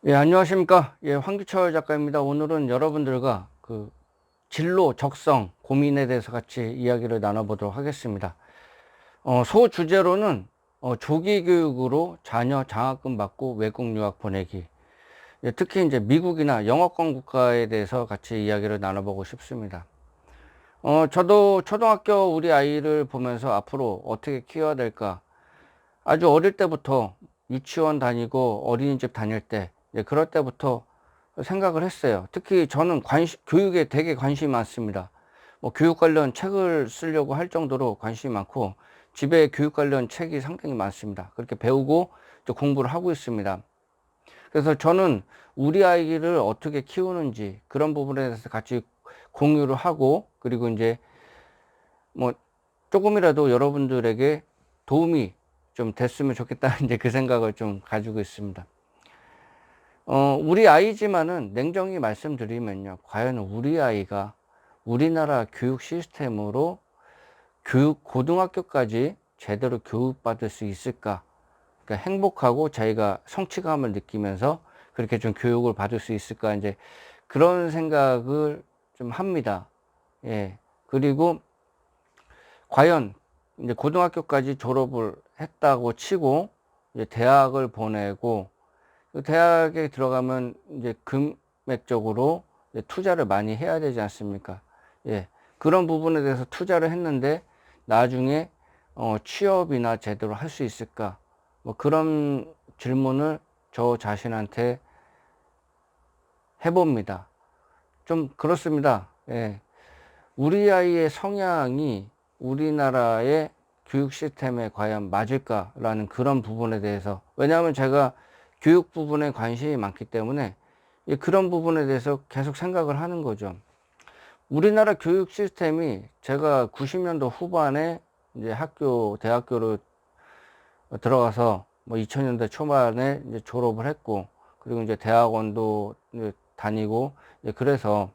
예, 안녕하십니까. 예, 황기철 작가입니다. 오늘은 여러분들과 그 진로, 적성, 고민에 대해서 같이 이야기를 나눠보도록 하겠습니다. 소주제로는 조기 교육으로 자녀 장학금 받고 외국 유학 보내기. 예, 특히 이제 미국이나 영어권 국가에 대해서 같이 이야기를 나눠보고 싶습니다. 저도 초등학교 우리 아이를 보면서 앞으로 어떻게 키워야 될까. 아주 어릴 때부터 유치원 다니고 어린이집 다닐 때, 예, 그럴 때부터 생각을 했어요. 특히 저는 교육에 되게 관심이 많습니다. 뭐 교육 관련 책을 쓰려고 할 정도로 관심이 많고, 집에 교육 관련 책이 상당히 많습니다. 그렇게 배우고 또 공부를 하고 있습니다. 그래서 저는 우리 아이를 어떻게 키우는지 그런 부분에 대해서 같이 공유를 하고, 그리고 이제 뭐 조금이라도 여러분들에게 도움이 좀 됐으면 좋겠다 이제 그 생각을 좀 가지고 있습니다. 우리 아이지만은 냉정히 말씀드리면요. 과연 우리 아이가 우리나라 교육 시스템으로 고등학교까지 제대로 교육받을 수 있을까? 그러니까 행복하고 자기가 성취감을 느끼면서 그렇게 좀 교육을 받을 수 있을까? 이제 그런 생각을 좀 합니다. 예. 그리고 과연 이제 고등학교까지 졸업을 했다고 치고 이제 대학을 보내고, 그 대학에 들어가면 이제 금액적으로 이제 투자를 많이 해야 되지 않습니까? 예. 그런 부분에 대해서 투자를 했는데 나중에 취업이나 제대로 할 수 있을까? 뭐 그런 질문을 저 자신한테 해봅니다. 좀 그렇습니다. 예. 우리 아이의 성향이 우리나라의 교육 시스템에 과연 맞을까라는 그런 부분에 대해서, 왜냐하면 제가 교육 부분에 관심이 많기 때문에 그런 부분에 대해서 계속 생각을 하는 거죠. 우리나라 교육 시스템이, 제가 90년도 후반에 이제 대학교로 들어가서 뭐 2000년대 초반에 이제 졸업을 했고, 그리고 이제 대학원도 이제 다니고, 그래서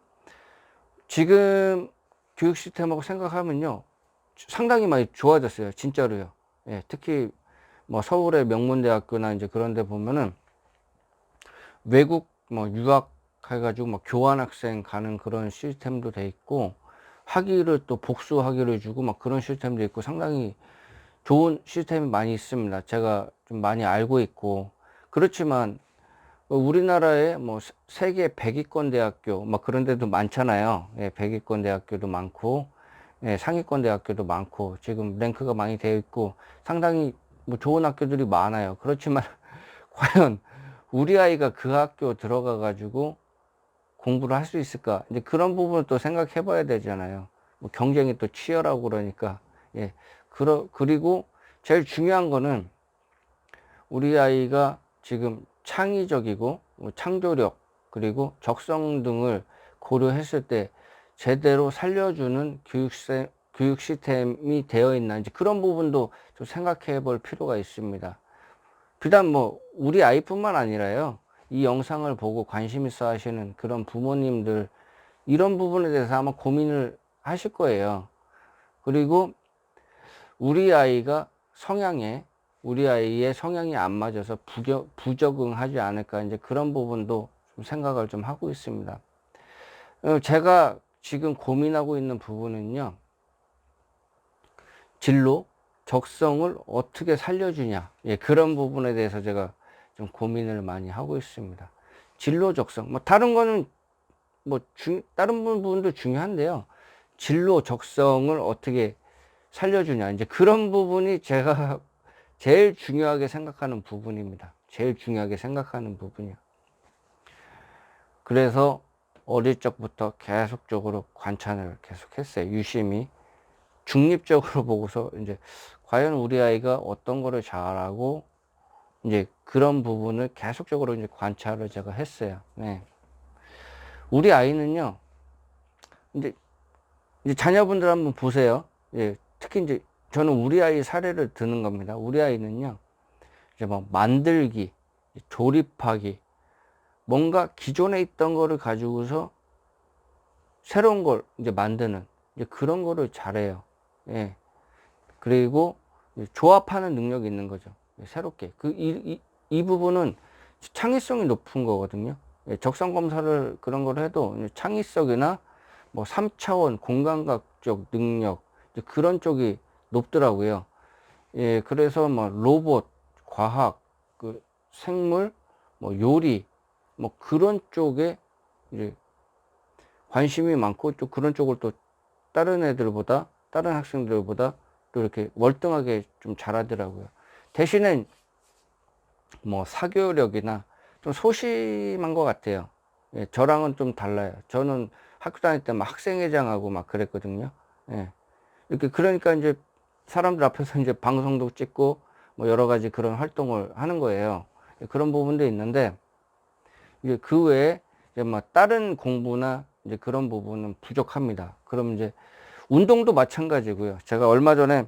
지금 교육 시스템하고 생각하면요, 상당히 많이 좋아졌어요. 진짜로요. 예, 특히 뭐 서울의 명문대학교나 이제 그런 데 보면은 외국 뭐 유학 해가지고 뭐 교환학생 가는 그런 시스템도 돼 있고, 학위를 또 복수 학위를 주고 막 그런 시스템도 있고, 상당히 좋은 시스템이 많이 있습니다. 제가 좀 많이 알고 있고. 그렇지만 우리나라에 뭐 세계 100위권 대학교 막 그런 데도 많잖아요. 예, 100위권 대학교도 많고, 예, 상위권 대학교도 많고, 지금 랭크가 많이 되어 있고, 상당히 뭐 좋은 학교들이 많아요. 그렇지만 과연 우리 아이가 그 학교 들어가 가지고 공부를 할 수 있을까? 이제 그런 부분을 또 생각해 봐야 되잖아요. 뭐 경쟁이 또 치열하고 그러니까. 예. 그리고 제일 중요한 거는 우리 아이가 지금 창의적이고 뭐 창조력, 그리고 적성 등을 고려했을 때 제대로 살려주는 교육 시스템이 되어 있나, 이제 그런 부분도 좀 생각해 볼 필요가 있습니다. 비단 뭐 우리 아이뿐만 아니라요, 이 영상을 보고 관심 있어 하시는 그런 부모님들, 이런 부분에 대해서 아마 고민을 하실 거예요. 그리고 우리 아이가 우리 아이의 성향이 안 맞아서 부적응하지 않을까, 이제 그런 부분도 좀 생각을 좀 하고 있습니다. 제가 지금 고민하고 있는 부분은요, 진로, 적성을 어떻게 살려주냐. 예, 그런 부분에 대해서 제가 좀 고민을 많이 하고 있습니다. 진로, 적성. 뭐, 다른 거는 다른 부분도 중요한데요. 진로, 적성을 어떻게 살려주냐. 이제 그런 부분이 제가 제일 중요하게 생각하는 부분입니다. 제일 중요하게 생각하는 부분이요. 그래서 어릴 적부터 계속적으로 관찰을 계속 했어요. 유심히. 중립적으로 보고서 이제 과연 우리 아이가 어떤 거를 잘하고, 이제 그런 부분을 계속적으로 이제 관찰을 제가 했어요. 네. 우리 아이는요, 이제, 자녀분들 한번 보세요. 예, 특히 이제 저는 우리 아이 사례를 드는 겁니다. 우리 아이는요, 이제 뭐 만들기, 조립하기, 뭔가 기존에 있던 거를 가지고서 새로운 걸 이제 만드는, 이제 그런 거를 잘해요. 예. 그리고 조합하는 능력이 있는 거죠. 새롭게. 이 부분은 창의성이 높은 거거든요. 예, 적성 검사를 그런 걸 해도 창의성이나 뭐 3차원 공감각적 능력 이제 그런 쪽이 높더라고요. 예, 그래서 뭐 로봇, 과학, 그 생물, 뭐 요리, 뭐 그런 쪽에 이제 관심이 많고 또 그런 쪽을 또 다른 애들보다 다른 학생들보다 또 이렇게 월등하게 좀 잘하더라고요. 대신에 뭐 사교력이나 좀 소심한 것 같아요. 예, 저랑은 좀 달라요. 저는 학교 다닐 때 막 학생회장하고 막 그랬거든요. 예, 이렇게 그러니까 이제 사람들 앞에서 이제 방송도 찍고 뭐 여러 가지 그런 활동을 하는 거예요. 예, 그런 부분도 있는데 이제 그 외에 이제 막 다른 공부나 이제 그런 부분은 부족합니다. 그럼 이제 운동도 마찬가지고요. 제가 얼마 전에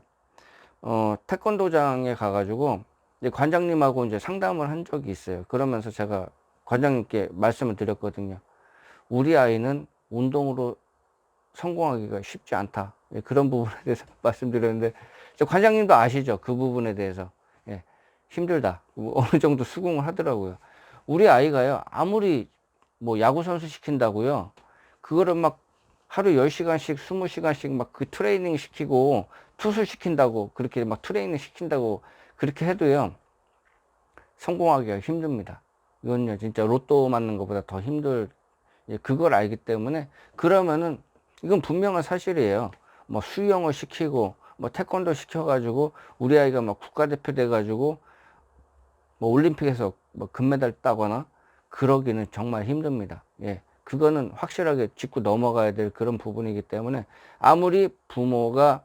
태권도장에 가가지고 이제 관장님하고 이제 상담을 한 적이 있어요. 그러면서 제가 관장님께 말씀을 드렸거든요. 우리 아이는 운동으로 성공하기가 쉽지 않다. 예, 그런 부분에 대해서 말씀드렸는데 관장님도 아시죠? 그 부분에 대해서. 예, 힘들다. 뭐 어느 정도 수긍을 하더라고요. 우리 아이가요, 아무리 뭐 야구선수 시킨다고요, 그거를 막 하루 10시간씩, 20시간씩 막 그 트레이닝 시키고, 투수 시킨다고, 그렇게 막 트레이닝 시킨다고, 그렇게 해도요, 성공하기가 힘듭니다. 이건요, 진짜 로또 맞는 것보다 더 예, 그걸 알기 때문에, 그러면은, 이건 분명한 사실이에요. 뭐 수영을 시키고, 뭐 태권도 시켜가지고, 우리 아이가 막 국가대표 돼가지고, 뭐 올림픽에서 뭐 금메달 따거나, 그러기는 정말 힘듭니다. 예. 그거는 확실하게 짚고 넘어가야 될 그런 부분이기 때문에 아무리 부모가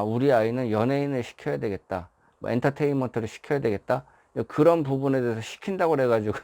우리 아이는 연예인을 시켜야 되겠다, 뭐 엔터테인먼트를 시켜야 되겠다, 그런 부분에 대해서 시킨다고 그래가지고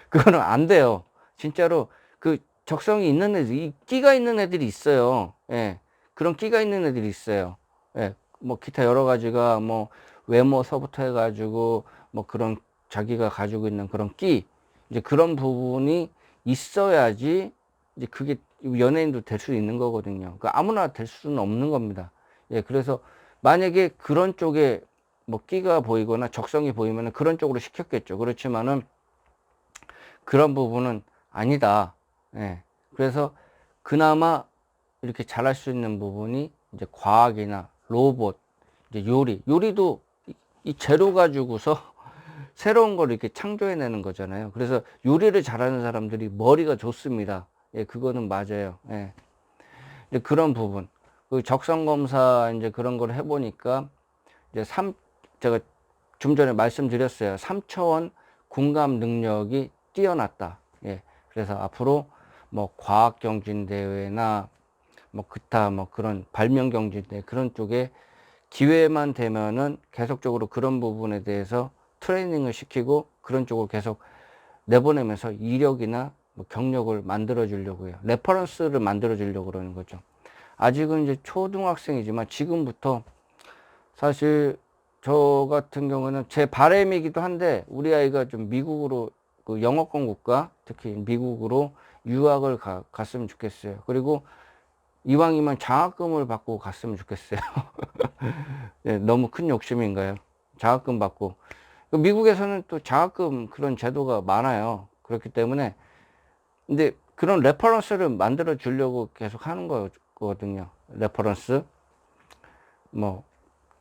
그거는 안 돼요. 진짜로 그 적성이 있는 애들, 이 끼가 있는 애들이 있어요. 예. 그런 끼가 있는 애들이 있어요. 예. 뭐 기타 여러 가지가 뭐 외모서부터 해가지고 뭐 그런 자기가 가지고 있는 그런 끼, 이제 그런 부분이 있어야지 이제 그게 연예인도 될 수 있는 거거든요. 그 아무나 될 수는 없는 겁니다. 예, 그래서 만약에 그런 쪽에 뭐 끼가 보이거나 적성이 보이면 그런 쪽으로 시켰겠죠. 그렇지만은 그런 부분은 아니다. 예, 그래서 그나마 이렇게 잘할 수 있는 부분이 이제 과학이나 로봇, 이제 요리도 이 재료 가지고서 새로운 걸 이렇게 창조해내는 거잖아요. 그래서 요리를 잘하는 사람들이 머리가 좋습니다. 예, 그거는 맞아요. 예. 이제 그런 부분. 그 적성검사 이제 그런 걸 해보니까 이제 제가 좀 전에 말씀드렸어요. 3차원 공감 능력이 뛰어났다. 예. 그래서 앞으로 뭐 과학경진대회나 뭐 기타 뭐 그런 발명경진대회 그런 쪽에 기회만 되면은 계속적으로 그런 부분에 대해서 트레이닝을 시키고 그런 쪽으로 계속 내보내면서 이력이나 뭐 경력을 만들어 주려고요. 레퍼런스를 만들어 주려고 그러는 거죠. 아직은 이제 초등학생이지만 지금부터 사실 저 같은 경우는 제 바람이기도 한데 우리 아이가 좀 미국으로 그 영어권 국가 특히 미국으로 유학을 갔으면 좋겠어요. 그리고 이왕이면 장학금을 받고 갔으면 좋겠어요. 네, 너무 큰 욕심인가요? 장학금 받고. 미국에서는 또 장학금 그런 제도가 많아요. 그렇기 때문에 근데 그런 레퍼런스를 만들어 주려고 계속 하는 거거든요. 레퍼런스. 뭐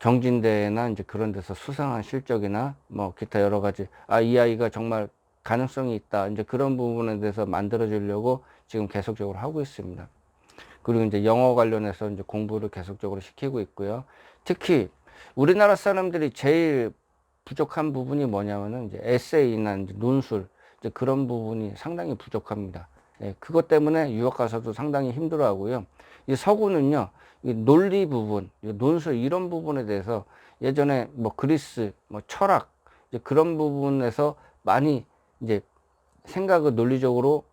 경진대회나 이제 그런 데서 수상한 실적이나 뭐 기타 여러 가지 이 아이가 정말 가능성이 있다. 이제 그런 부분에 대해서 만들어 주려고 지금 계속적으로 하고 있습니다. 그리고 이제 영어 관련해서 이제 공부를 계속적으로 시키고 있고요. 특히 우리나라 사람들이 제일 부족한 부분이 뭐냐면은 이제 에세이나 이제 논술 이제 그런 부분이 상당히 부족합니다. 예, 그것 때문에 유학 가서도 상당히 힘들어 하고요. 이 서구는요, 이 논리 부분, 이 논술 이런 부분에 대해서 예전에 뭐 그리스, 뭐 철학 이제 그런 부분에서 많이 이제 생각을 논리적으로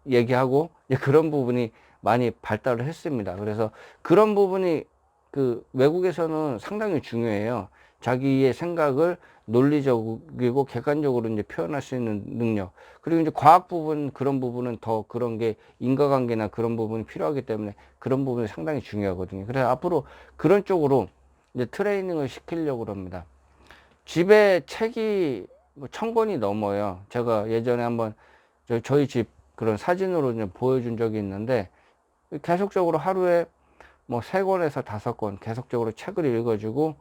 얘기하고 이제 그런 부분이 많이 발달을 했습니다. 그래서 그런 부분이 그 외국에서는 상당히 중요해요. 자기의 생각을 논리적이고 객관적으로 이제 표현할 수 있는 능력. 그리고 이제 과학 부분 그런 부분은 더 그런 게 인과관계나 그런 부분이 필요하기 때문에 그런 부분이 상당히 중요하거든요. 그래서 앞으로 그런 쪽으로 이제 트레이닝을 시키려고 합니다. 집에 책이 뭐 1000권이 넘어요. 제가 예전에 한번 저희 집 그런 사진으로 좀 보여준 적이 있는데, 계속적으로 하루에 뭐 3권에서 5권 계속적으로 책을 읽어주고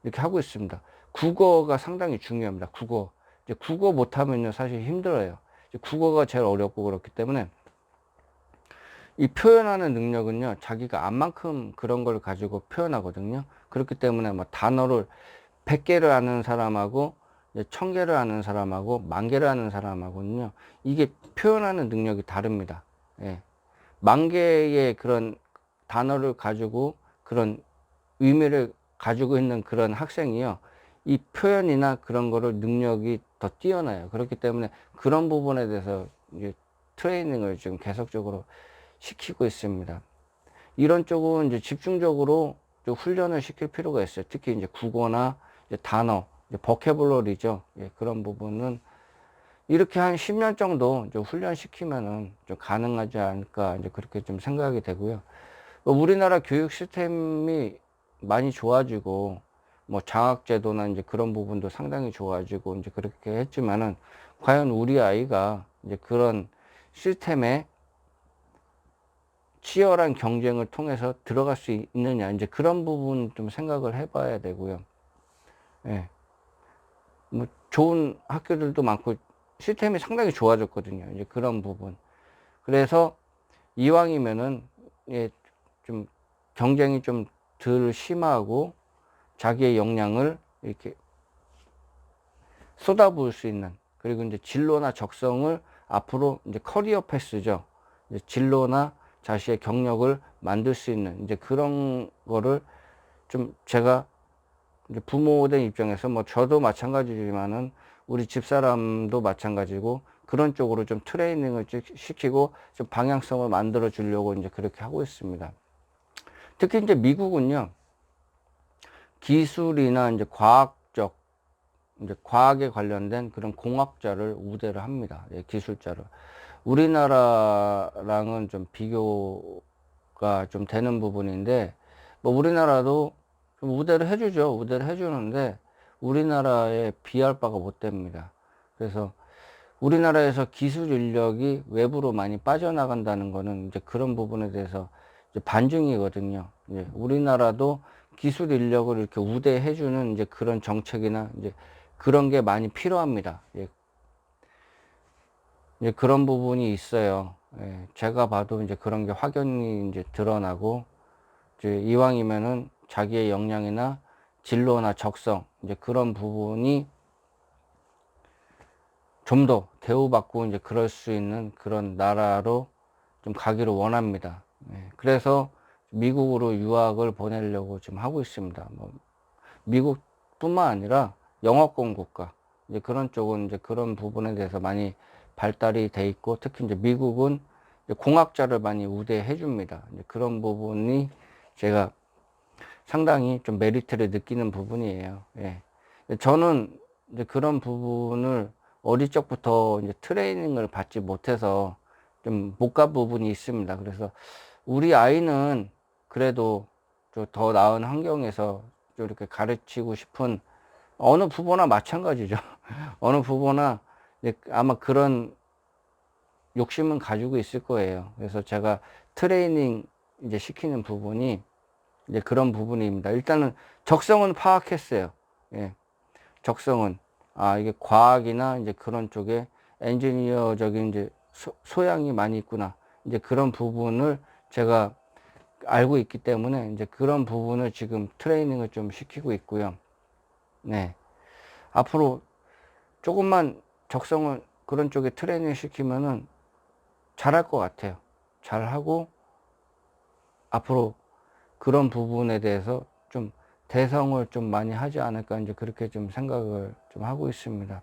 이렇게 하고 있습니다. 국어가 상당히 중요합니다. 국어. 이제 국어 못하면요, 사실 힘들어요. 이제 국어가 제일 어렵고 그렇기 때문에 이 표현하는 능력은요, 자기가 안만큼 그런 걸 가지고 표현하거든요. 그렇기 때문에 뭐 단어를 100개를 아는 사람하고 1000개를 아는 사람하고 10,000개를 아는 사람하고는요, 이게 표현하는 능력이 다릅니다. 예. 10,000개의 그런 단어를 가지고 그런 의미를 가지고 있는 그런 학생이요, 이 표현이나 그런 거를 능력이 더 뛰어나요. 그렇기 때문에 그런 부분에 대해서 이제 트레이닝을 지금 계속적으로 시키고 있습니다. 이런 쪽은 이제 집중적으로 좀 훈련을 시킬 필요가 있어요. 특히 이제 국어나 이제 단어, 이제 버캐블러리죠. 예, 그런 부분은 이렇게 한 10년 정도 좀 훈련시키면은 좀 가능하지 않을까, 이제 그렇게 좀 생각이 되고요. 우리나라 교육 시스템이 많이 좋아지고, 뭐 장학제도나 이제 그런 부분도 상당히 좋아지고 이제 그렇게 했지만은, 과연 우리 아이가 이제 그런 시스템에 치열한 경쟁을 통해서 들어갈 수 있느냐, 이제 그런 부분 좀 생각을 해봐야 되고요. 예. 뭐 좋은 학교들도 많고 시스템이 상당히 좋아졌거든요. 이제 그런 부분. 그래서 이왕이면은, 예, 좀 경쟁이 좀 덜 심하고 자기의 역량을 이렇게 쏟아부을 수 있는, 그리고 이제 진로나 적성을 앞으로 이제 커리어 패스죠. 이제 진로나 자신의 경력을 만들 수 있는 이제 그런 거를 좀 제가 이제 부모된 입장에서, 뭐 저도 마찬가지지만은 우리 집사람도 마찬가지고, 그런 쪽으로 좀 트레이닝을 시키고 좀 방향성을 만들어 주려고 이제 그렇게 하고 있습니다. 특히 이제 미국은요, 기술이나 이제 과학적, 이제 과학에 관련된 그런 공학자를 우대를 합니다. 예, 기술자를. 우리나라랑은 좀 비교가 좀 되는 부분인데, 뭐 우리나라도 좀 우대를 해주죠. 우대를 해주는데 우리나라에 비할 바가 못 됩니다. 그래서 우리나라에서 기술 인력이 외부로 많이 빠져나간다는 거는 이제 그런 부분에 대해서 이제 반증이거든요. 이제 우리나라도 기술 인력을 이렇게 우대해주는 이제 그런 정책이나 이제 그런 게 많이 필요합니다. 예, 이제 그런 부분이 있어요. 예, 제가 봐도 이제 그런 게 확연히 이제 드러나고, 이제 이왕이면은 자기의 역량이나 진로나 적성, 이제 그런 부분이 좀 더 대우받고 이제 그럴 수 있는 그런 나라로 좀 가기를 원합니다. 예, 그래서 미국으로 유학을 보내려고 지금 하고 있습니다. 뭐 미국뿐만 아니라 영어권 국가, 이제 그런 쪽은 이제 그런 부분에 대해서 많이 발달이 돼 있고, 특히 이제 미국은 이제 공학자를 많이 우대해 줍니다. 이제 그런 부분이 제가 상당히 좀 메리트를 느끼는 부분이에요. 예. 저는 이제 그런 부분을 어릴 적부터 이제 트레이닝을 받지 못해서 좀 못 간 부분이 있습니다. 그래서 우리 아이는 그래도 좀 더 나은 환경에서 좀 이렇게 가르치고 싶은, 어느 부모나 마찬가지죠. 어느 부모나 이제 아마 그런 욕심은 가지고 있을 거예요. 그래서 제가 트레이닝 이제 시키는 부분이 이제 그런 부분입니다. 일단은 적성은 파악했어요. 예, 적성은, 아, 이게 과학이나 이제 그런 쪽에 엔지니어적인 이제 소양이 많이 있구나. 이제 그런 부분을 제가 알고 있기 때문에 이제 그런 부분을 지금 트레이닝을 좀 시키고 있고요. 네. 앞으로 조금만 적성을 그런 쪽에 트레이닝 시키면은 잘할 것 같아요. 잘하고 앞으로 그런 부분에 대해서 좀 대성을 좀 많이 하지 않을까, 이제 그렇게 좀 생각을 좀 하고 있습니다.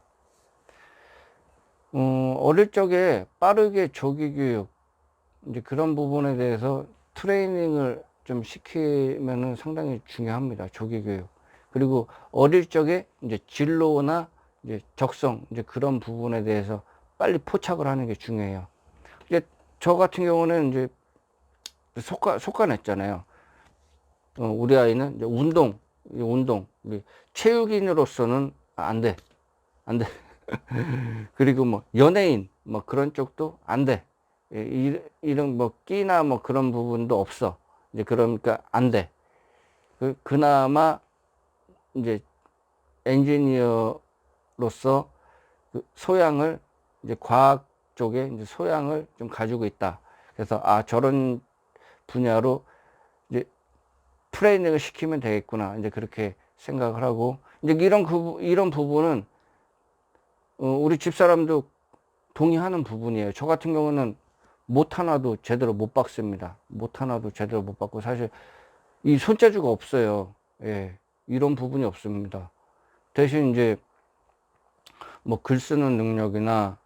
어릴 적에 빠르게 조기 교육, 이제 그런 부분에 대해서 트레이닝을 좀 시키면은 상당히 중요합니다. 조기 교육. 그리고 어릴 적에 이제 진로나 이제 적성, 이제 그런 부분에 대해서 빨리 포착을 하는 게 중요해요. 이제 저 같은 경우는 이제 속아냈잖아요. 우리 아이는 이제 운동, 우리 체육인으로서는 안 돼. 안 돼. 그리고 뭐 연예인 뭐 그런 쪽도 안 돼. 예, 이런 뭐 끼나 뭐 그런 부분도 없어. 이제 그러니까 안 돼. 그나마 이제 엔지니어로서 그 소양을 이제 과학 쪽에 이제 소양을 좀 가지고 있다. 그래서 아, 저런 분야로 이제 트레이닝을 시키면 되겠구나. 이제 그렇게 생각을 하고, 이제 이런 부분은 우리 집사람도 동의하는 부분이에요. 저 같은 경우는 못 하나도 제대로 못 박습니다. 못 하나도 제대로 못 박고, 사실 이 손재주가 없어요. 예, 이런 부분이 없습니다. 대신 이제 뭐 글 쓰는 능력이나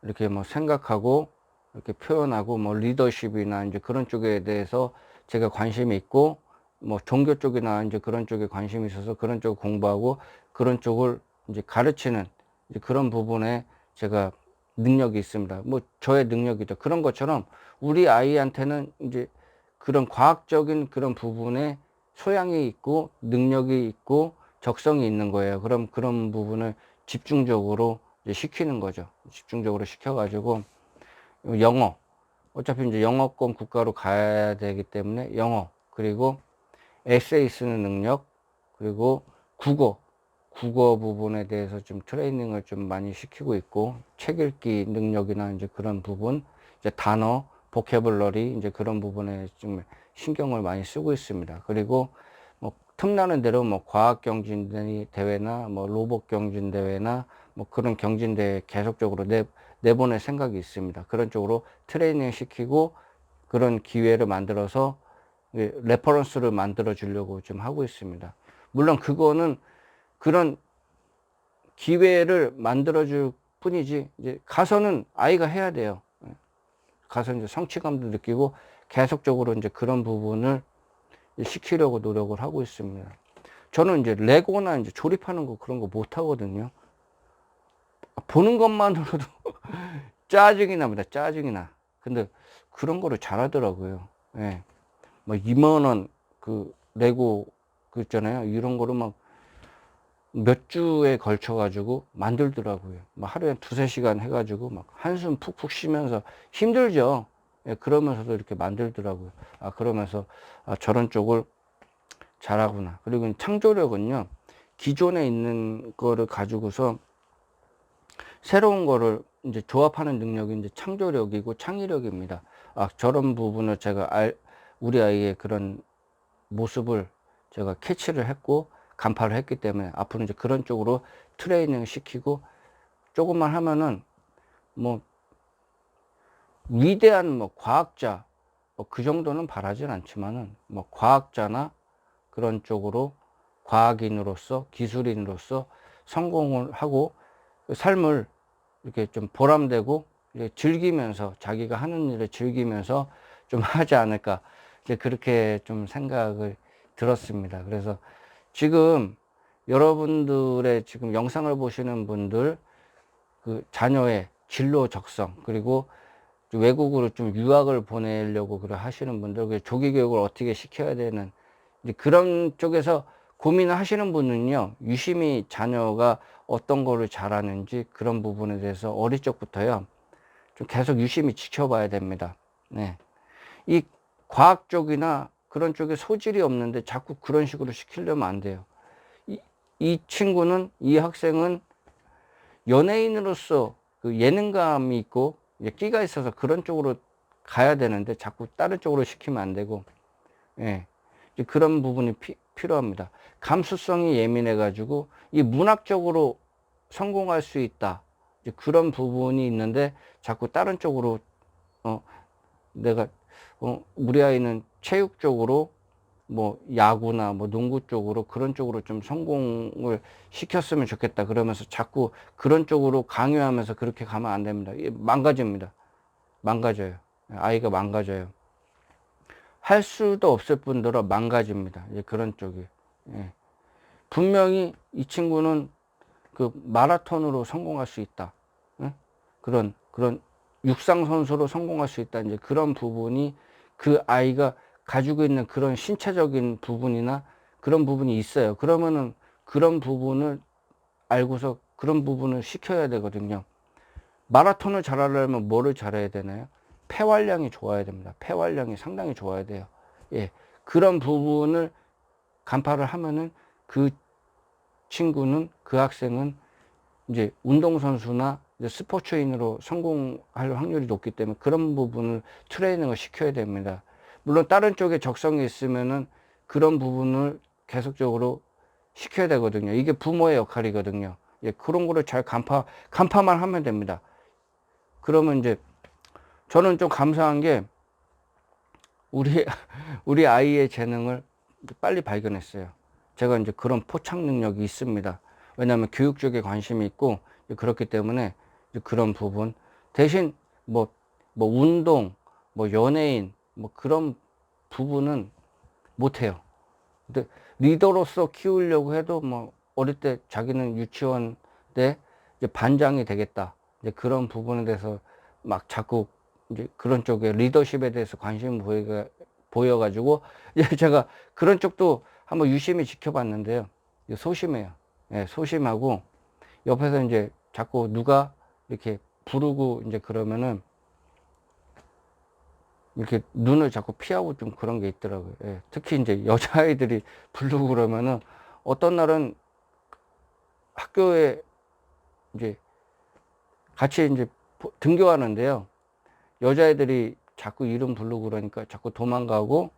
이렇게 뭐 생각하고 이렇게 표현하고 뭐 리더십이나 이제 그런 쪽에 대해서 제가 관심이 있고, 뭐 종교 쪽이나 이제 그런 쪽에 관심이 있어서 그런 쪽을 공부하고 그런 쪽을 이제 가르치는 이제 그런 부분에 제가 능력이 있습니다. 뭐 저의 능력이죠. 그런 것처럼 우리 아이한테는 이제 그런 과학적인 그런 부분에 소양이 있고 능력이 있고 적성이 있는 거예요. 그럼 그런 부분을 집중적으로 이제 시키는 거죠. 집중적으로 시켜가지고 영어, 어차피 이제 영어권 국가로 가야 되기 때문에 영어, 그리고 에세이 쓰는 능력, 그리고 국어 부분에 대해서 좀 트레이닝을 좀 많이 시키고 있고, 책 읽기 능력이나 이제 그런 부분, 이제 단어, 보캐블러리 이제 그런 부분에 좀 신경을 많이 쓰고 있습니다. 그리고 뭐 틈나는 대로 뭐 과학 경진 대회나 뭐 로봇 경진 대회나 뭐 그런 경진 대회 계속적으로 내보낼 생각이 있습니다. 그런 쪽으로 트레이닝 시키고 그런 기회를 만들어서 레퍼런스를 만들어 주려고 좀 하고 있습니다. 물론 그거는 그런 기회를 만들어 줄 뿐이지, 이제 가서는 아이가 해야 돼요. 가서 이제 성취감도 느끼고 계속적으로 이제 그런 부분을 시키려고 노력을 하고 있습니다. 저는 이제 레고나 이제 조립하는 거 그런 거 못 하거든요. 보는 것만으로도 짜증이 납니다. 짜증이 나. 근데 그런 거를 잘하더라고요. 예. 뭐 2만 원 그 레고 그 있잖아요. 이런 거를 막 몇 주에 걸쳐 가지고 만들더라고요. 막 하루에 2~3시간 해 가지고 막 한숨 푹푹 쉬면서 힘들죠. 예, 그러면서도 이렇게 만들더라고요. 아, 그러면서 아, 저런 쪽을 잘하구나. 그리고 창조력은요, 기존에 있는 거를 가지고서 새로운 거를 이제 조합하는 능력이 이제 창조력이고 창의력입니다. 아, 저런 부분을 제가 우리 아이의 그런 모습을 제가 캐치를 했고 간파를 했기 때문에 앞으로 이제 그런 쪽으로 트레이닝 시키고 조금만 하면은 뭐 위대한 뭐 과학자 뭐 그 정도는 바라진 않지만은 뭐 과학자나 그런 쪽으로 과학인으로서 기술인으로서 성공을 하고 삶을 이렇게 좀 보람되고 즐기면서 자기가 하는 일을 즐기면서 좀 하지 않을까, 이제 그렇게 좀 생각을 들었습니다. 그래서 지금 여러분들의 지금 영상을 보시는 분들 그 자녀의 진로 적성, 그리고 외국으로 좀 유학을 보내려고 그래 하시는 분들, 조기 교육을 어떻게 시켜야 되는 이제 그런 쪽에서 고민을 하시는 분은요, 유심히 자녀가 어떤 거를 잘하는지 그런 부분에 대해서 어릴 적부터요 좀 계속 유심히 지켜봐야 됩니다. 네. 이 과학 쪽이나 그런 쪽에 소질이 없는데 자꾸 그런 식으로 시키려면 안 돼요. 이 친구는, 이 학생은 연예인으로서 그 예능감이 있고 끼가 있어서 그런 쪽으로 가야 되는데 자꾸 다른 쪽으로 시키면 안 되고, 예. 그런 부분이 필요합니다. 감수성이 예민해 가지고 이 문학적으로 성공할 수 있다, 그런 부분이 있는데 자꾸 다른 쪽으로 내가 우리 아이는 체육 쪽으로 뭐 야구나 뭐 농구 쪽으로 그런 쪽으로 좀 성공을 시켰으면 좋겠다 그러면서 자꾸 그런 쪽으로 강요하면서 그렇게 가면 안 됩니다. 망가집니다. 망가져요. 아이가 망가져요. 할 수도 없을 뿐더러 망가집니다. 이제 그런 쪽이. 예. 분명히 이 친구는 그 마라톤으로 성공할 수 있다. 예? 그런 육상 선수로 성공할 수 있다. 이제 그런 부분이 그 아이가 가지고 있는 그런 신체적인 부분이나 그런 부분이 있어요. 그러면은 그런 부분을 알고서 그런 부분을 시켜야 되거든요. 마라톤을 잘하려면 뭐를 잘해야 되나요? 폐활량이 좋아야 됩니다. 폐활량이 상당히 좋아야 돼요. 예. 그런 부분을 간파를 하면은 그 친구는, 그 학생은 이제 운동선수나 이제 스포츠인으로 성공할 확률이 높기 때문에 그런 부분을 트레이닝을 시켜야 됩니다. 물론 다른 쪽에 적성이 있으면은 그런 부분을 계속적으로 시켜야 되거든요. 이게 부모의 역할이거든요. 예, 그런 거를 잘 간파만 하면 됩니다. 그러면 이제 저는 좀 감사한 게 우리, 우리 아이의 재능을 빨리 발견했어요. 제가 이제 그런 포착 능력이 있습니다. 왜냐하면 교육 쪽에 관심이 있고, 그렇기 때문에 그런 부분. 대신 뭐 운동, 뭐 연예인, 뭐 그런 부분은 못해요. 근데 리더로서 키우려고 해도 뭐 어릴 때 자기는 유치원 때 이제 반장이 되겠다. 이제 그런 부분에 대해서 막 자꾸 이제 그런 쪽에 리더십에 대해서 관심을 보여가지고 이제 제가 그런 쪽도 한번 유심히 지켜봤는데요. 소심해요. 예, 소심하고 옆에서 이제 자꾸 누가 이렇게 부르고 이제 그러면은 이렇게 눈을 자꾸 피하고 좀 그런 게 있더라고요. 예, 특히 이제 여자아이들이 부르고 그러면은 어떤 날은 학교에 이제 같이 이제 등교하는데요. 여자애들이 자꾸 이름 부르고 그러니까 자꾸 도망가고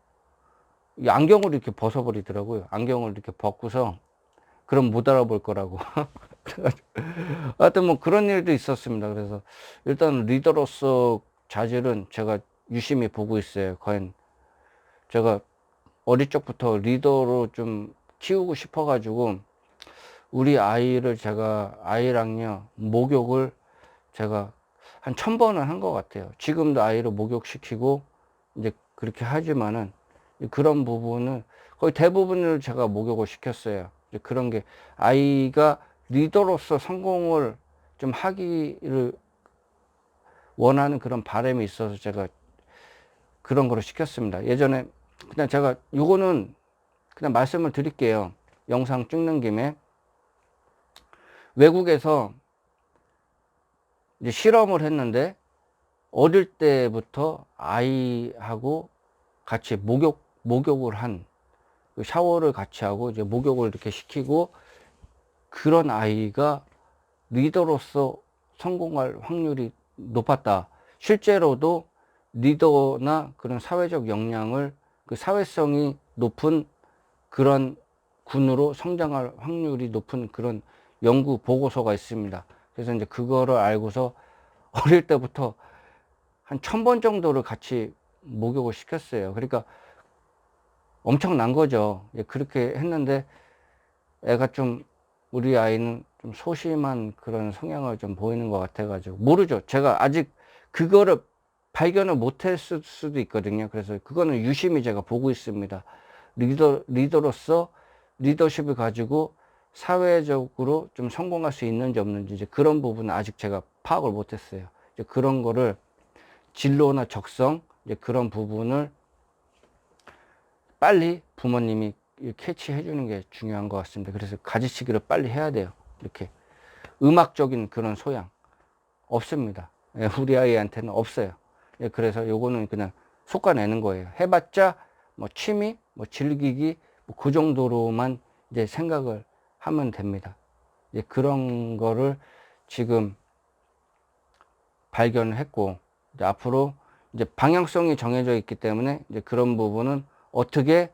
이 안경을 이렇게 벗어버리더라고요. 안경을 이렇게 벗고서 그럼 못 알아볼 거라고. 그래가지고 하여튼 뭐 그런 일도 있었습니다. 그래서 일단 리더로서 자질은 제가 유심히 보고 있어요. 과연 제가 어릴 적부터 리더로 좀 키우고 싶어가지고 우리 아이를 제가 아이랑요 목욕을 제가 한 1000번은 한 것 같아요. 지금도 아이를 목욕시키고 이제 그렇게 하지만은 그런 부분은 거의 대부분을 제가 목욕을 시켰어요. 이제 그런 게 아이가 리더로서 성공을 좀 하기를 원하는 그런 바람이 있어서 제가 그런 거를 시켰습니다. 예전에 그냥 제가 요거는 그냥 말씀을 드릴게요. 영상 찍는 김에 외국에서 이제 실험을 했는데 어릴 때부터 아이하고 같이 목욕을 한 샤워를 같이 하고 이제 목욕을 이렇게 시키고 그런 아이가 리더로서 성공할 확률이 높았다. 실제로도 리더나 그런 사회적 역량을 그 사회성이 높은 그런 군으로 성장할 확률이 높은 그런 연구 보고서가 있습니다. 그래서 이제 그거를 알고서 어릴 때부터 한 1000번 정도를 같이 목욕을 시켰어요. 그러니까 엄청난 거죠. 예, 그렇게 했는데 애가 좀 우리 아이는 좀 소심한 그런 성향을 좀 보이는 것 같아가지고 모르죠. 제가 아직 그거를 발견을 못했을 수도 있거든요. 그래서 그거는 유심히 제가 보고 있습니다. 리더로서 리더십을 가지고 사회적으로 좀 성공할 수 있는지 없는지 이제 그런 부분은 아직 제가 파악을 못했어요. 이제 그런 거를 진로나 적성 이제 그런 부분을 빨리 부모님이 캐치해 주는 게 중요한 것 같습니다. 그래서 가지치기를 빨리 해야 돼요. 이렇게 음악적인 그런 소양 없습니다. 예, 우리 아이한테는 없어요. 예, 그래서 요거는 그냥 솎아내는 거예요. 해봤자 뭐 취미, 뭐 즐기기 뭐그 정도로만 이제 생각을 하면 됩니다. 예, 그런 거를 지금 발견을 했고 이제 앞으로 이제 방향성이 정해져 있기 때문에 이제 그런 부분은 어떻게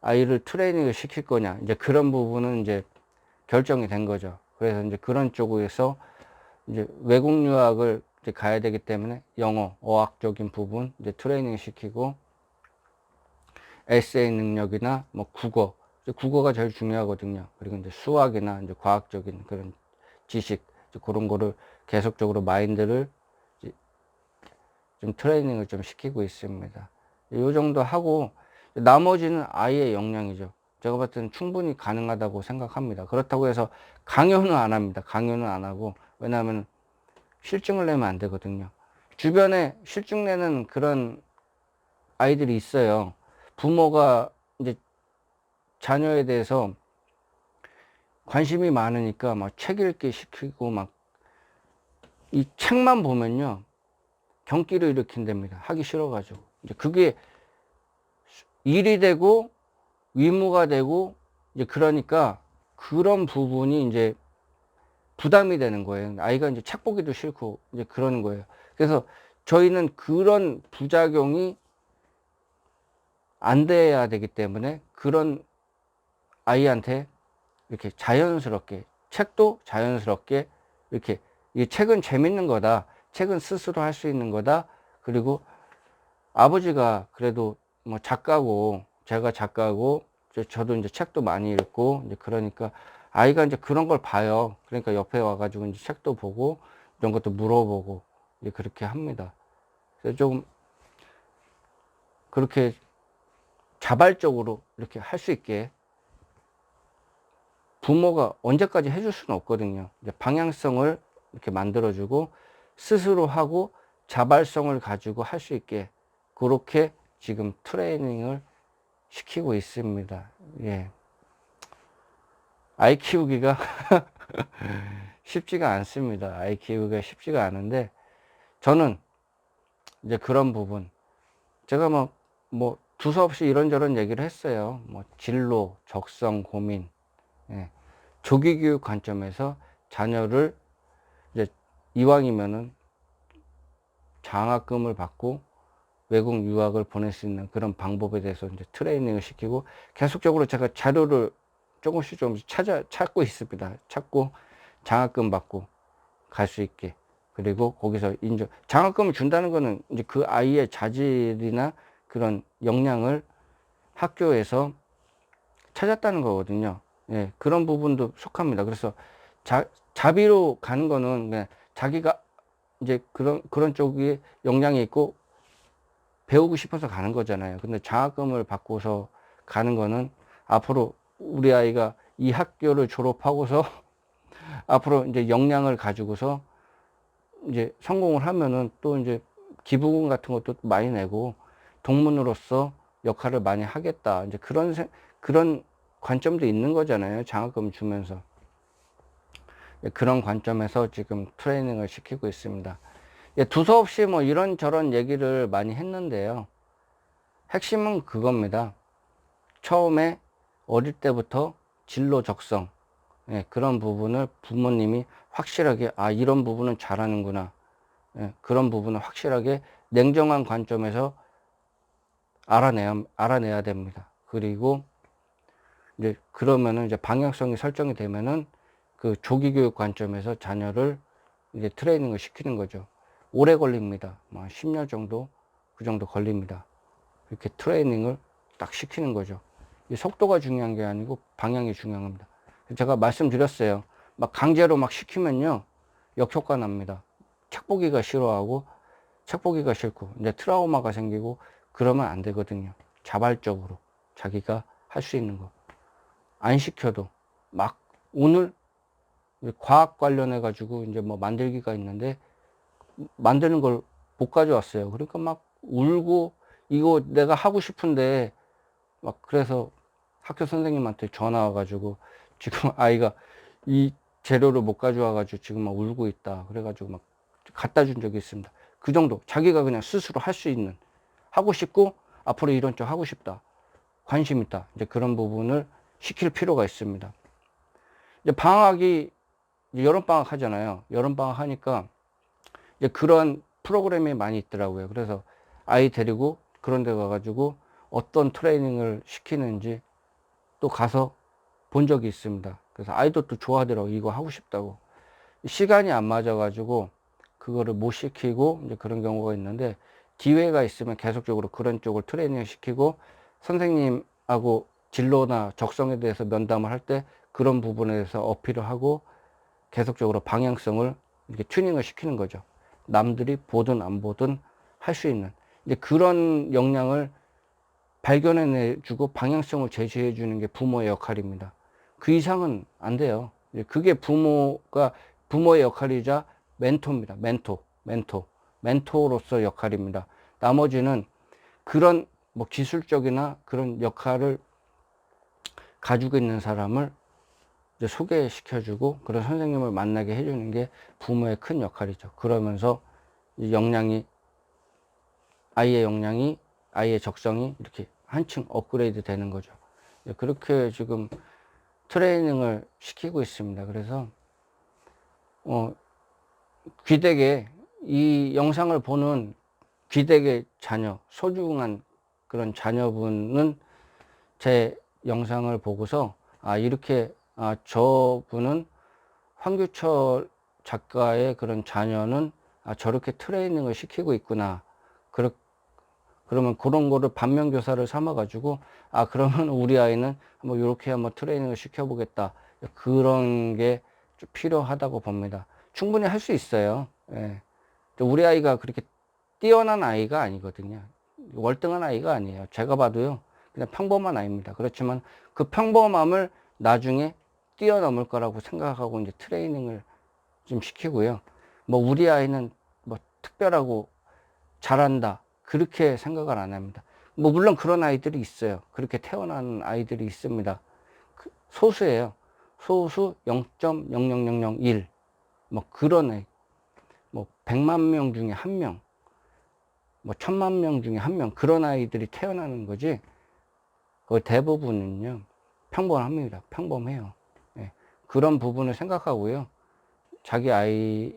아이를 트레이닝을 시킬 거냐 이제 그런 부분은 이제 결정이 된 거죠. 그래서 이제 그런 쪽에서 이제 외국 유학을 이제 가야 되기 때문에 영어, 어학적인 부분 이제 트레이닝 시키고 에세이 능력이나 뭐 국어, 국어가 제일 중요하거든요. 그리고 이제 수학이나 이제 과학적인 그런 지식 그런 거를 계속적으로 마인드를 좀 트레이닝을 좀 시키고 있습니다. 이 정도 하고 나머지는 아이의 역량이죠. 제가 봤을 때는 충분히 가능하다고 생각합니다. 그렇다고 해서 강요는 안 합니다. 강요는 안 하고 왜냐하면 실증을 내면 안 되거든요. 주변에 실증 내는 그런 아이들이 있어요. 부모가 이제 자녀에 대해서 관심이 많으니까 막 책 읽기 시키고 막 이 책만 보면요 경기를 일으킨답니다. 하기 싫어가지고. 이제 그게 일이 되고 의무가 되고 이제 그러니까 그런 부분이 이제 부담이 되는 거예요. 아이가 이제 책 보기도 싫고 이제 그러는 거예요. 그래서 저희는 그런 부작용이 안 돼야 되기 때문에 그런 아이한테 이렇게 자연스럽게 책도 자연스럽게 이렇게 이 책은 재밌는 거다. 책은 스스로 할 수 있는 거다. 그리고 아버지가 그래도 뭐 작가고 제가 작가고 저도 이제 책도 많이 읽고 이제 그러니까 아이가 이제 그런 걸 봐요. 그러니까 옆에 와가지고 이제 책도 보고 이런 것도 물어보고 이제 그렇게 합니다. 그래서 좀 그렇게 자발적으로 이렇게 할 수 있게 부모가 언제까지 해줄 수는 없거든요. 이제 방향성을 이렇게 만들어주고 스스로 하고 자발성을 가지고 할 수 있게 그렇게 지금 트레이닝을 시키고 있습니다. 예. 아이 키우기가 쉽지가 않습니다. 아이 키우기가 쉽지가 않은데 저는 이제 그런 부분 제가 뭐 두서없이 이런저런 얘기를 했어요. 뭐 진로, 적성, 고민, 예. 조기 교육 관점에서 자녀를 이제 이왕이면은 장학금을 받고 외국 유학을 보낼 수 있는 그런 방법에 대해서 이제 트레이닝을 시키고 계속적으로 제가 자료를 조금씩 찾고 있습니다. 찾고 장학금 받고 갈 수 있게. 그리고 거기서 장학금을 준다는 거는 이제 그 아이의 자질이나 그런 역량을 학교에서 찾았다는 거거든요. 예, 그런 부분도 속합니다. 그래서 자비로 가는 거는 그냥 자기가 이제 그런 쪽이 역량이 있고 배우고 싶어서 가는 거잖아요. 근데 장학금을 받고서 가는 거는 앞으로 우리 아이가 이 학교를 졸업하고서 앞으로 이제 역량을 가지고서 이제 성공을 하면은 또 이제 기부금 같은 것도 많이 내고 동문으로서 역할을 많이 하겠다. 이제 그런 관점도 있는 거잖아요. 장학금 주면서. 그런 관점에서 지금 트레이닝을 시키고 있습니다. 두서없이 뭐 이런저런 얘기를 많이 했는데요. 핵심은 그겁니다. 처음에 어릴 때부터 진로 적성, 예, 그런 부분을 부모님이 확실하게 이런 부분은 잘하는구나. 예, 그런 부분을 확실하게 냉정한 관점에서 알아내야 됩니다. 그리고 이제 그러면은 이제 방향성이 설정이 되면은 그 조기 교육 관점에서 자녀를 이제 트레이닝을 시키는 거죠. 오래 걸립니다. 10년 정도, 그 정도 걸립니다. 이렇게 트레이닝을 딱 시키는 거죠. 이 속도가 중요한 게 아니고 방향이 중요합니다. 제가 말씀드렸어요. 막 강제로 막 시키면요, 역효과 납니다. 책 보기가 싫어하고, 책 보기가 싫고, 이제 트라우마가 생기고, 그러면 안 되거든요. 자발적으로 자기가 할 수 있는 거. 안 시켜도 막 오늘 과학 관련해 가지고 이제 뭐 만들기가 있는데 만드는 걸 못 가져왔어요. 그러니까 막 울고 이거 내가 하고 싶은데 막 그래서 학교 선생님한테 전화 와가지고 지금 아이가 이 재료를 못 가져와 가지고 지금 막 울고 있다. 그래가지고 막 갖다 준 적이 있습니다. 그 정도 자기가 그냥 스스로 할 수 있는 하고 싶고 앞으로 이런 쪽 하고 싶다. 관심 있다. 이제 그런 부분을 시킬 필요가 있습니다. 이제 방학이 이제 여름방학 하잖아요. 여름방학 하니까 이제 그런 프로그램이 많이 있더라고요. 그래서 아이 데리고 그런 데 가가지고 어떤 트레이닝을 시키는지 또 가서 본 적이 있습니다. 그래서 아이도 또 좋아하더라고요. 이거 하고 싶다고. 시간이 안 맞아가지고 그거를 못 시키고 이제 그런 경우가 있는데 기회가 있으면 계속적으로 그런 쪽을 트레이닝 시키고 선생님하고 진로나 적성에 대해서 면담을 할 때 그런 부분에 대해서 어필을 하고 계속적으로 방향성을 이렇게 튜닝을 시키는 거죠. 남들이 보든 안 보든 할 수 있는 이제 그런 역량을 발견해내주고 방향성을 제시해 주는 게 부모의 역할입니다. 그 이상은 안 돼요. 그게 부모의 역할이자 멘토입니다. 멘토로서 역할입니다. 나머지는 그런 뭐 기술적이나 그런 역할을 가지고 있는 사람을 이제 소개시켜주고 그런 선생님을 만나게 해주는 게 부모의 큰 역할이죠. 그러면서 이 역량이, 아이의 적성이 이렇게 한층 업그레이드 되는 거죠. 그렇게 지금 트레이닝을 시키고 있습니다. 그래서 귀되게 이 영상을 보는 귀되게 자녀, 소중한 그런 자녀분은 제 영상을 보고서 이렇게 저분은 황규철 작가의 그런 자녀는 저렇게 트레이닝을 시키고 있구나. 그러면 그런 거를 반면교사를 삼아 가지고 그러면 우리 아이는 한번 이렇게 한번 트레이닝을 시켜보겠다. 그런 게 좀 필요하다고 봅니다. 충분히 할 수 있어요. 예. 우리 아이가 그렇게 뛰어난 아이가 아니거든요. 월등한 아이가 아니에요. 제가 봐도요, 그냥 평범한 아이입니다. 그렇지만 그 평범함을 나중에 뛰어넘을 거라고 생각하고 이제 트레이닝을 좀 시키고요. 뭐 우리 아이는 뭐 특별하고 잘한다, 그렇게 생각을 안 합니다. 뭐 물론 그런 아이들이 있어요. 그렇게 태어난 아이들이 있습니다. 소수예요. 소수 0.00001 뭐 그런 애, 뭐 100만 명 중에 한 명, 뭐 1000만 명 중에 한 명, 그런 아이들이 태어나는 거지. 거의 대부분은요 평범합니다. 평범해요. 예. 그런 부분을 생각하고요, 자기 아이를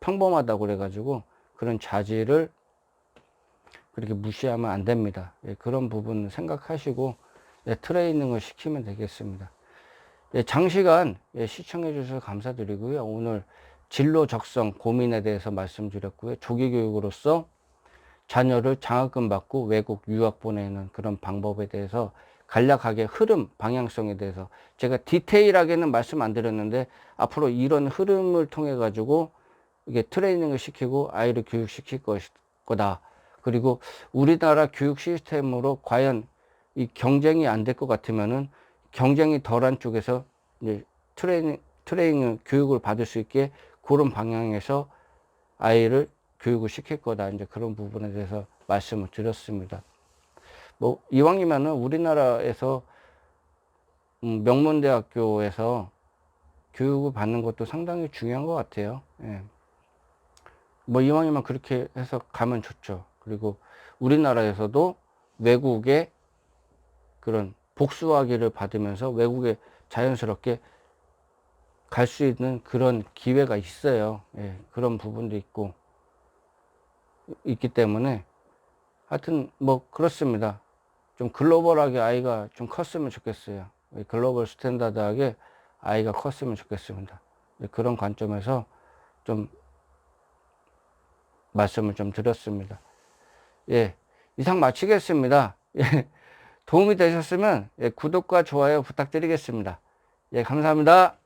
평범하다고 그래가지고 그런 자질을 그렇게 무시하면 안 됩니다. 예, 그런 부분 생각하시고 트레이닝을 시키면 되겠습니다. 장시간 시청해 주셔서 감사드리고요. 오늘 진로 적성 고민에 대해서 말씀드렸고요. 조기 교육으로서 자녀를 장학금 받고 외국 유학 보내는 그런 방법에 대해서 간략하게 흐름, 방향성에 대해서 제가 디테일하게는 말씀 안 드렸는데 앞으로 이런 흐름을 통해 가지고 이게 트레이닝을 시키고 아이를 교육시킬 거다. 그리고 우리나라 교육 시스템으로 과연 이 경쟁이 안 될 것 같으면은 경쟁이 덜한 쪽에서 이제 트레이닝 교육을 받을 수 있게 그런 방향에서 아이를 교육을 시킬 거다. 이제 그런 부분에 대해서 말씀을 드렸습니다. 뭐 이왕이면은 우리나라에서 명문대학교에서 교육을 받는 것도 상당히 중요한 것 같아요. 예. 뭐 이왕이면 그렇게 해서 가면 좋죠. 그리고 우리나라에서도 외국의 그런 복수학위를 받으면서 외국에 자연스럽게 갈 수 있는 그런 기회가 있어요. 예, 그런 부분도 있기 때문에 하여튼 뭐 그렇습니다. 좀 글로벌하게 아이가 좀 컸으면 좋겠어요. 글로벌 스탠다드하게 아이가 컸으면 좋겠습니다. 그런 관점에서 좀 말씀을 좀 드렸습니다. 예, 이상 마치겠습니다. 예, 도움이 되셨으면 구독과 좋아요 부탁드리겠습니다. 예, 감사합니다.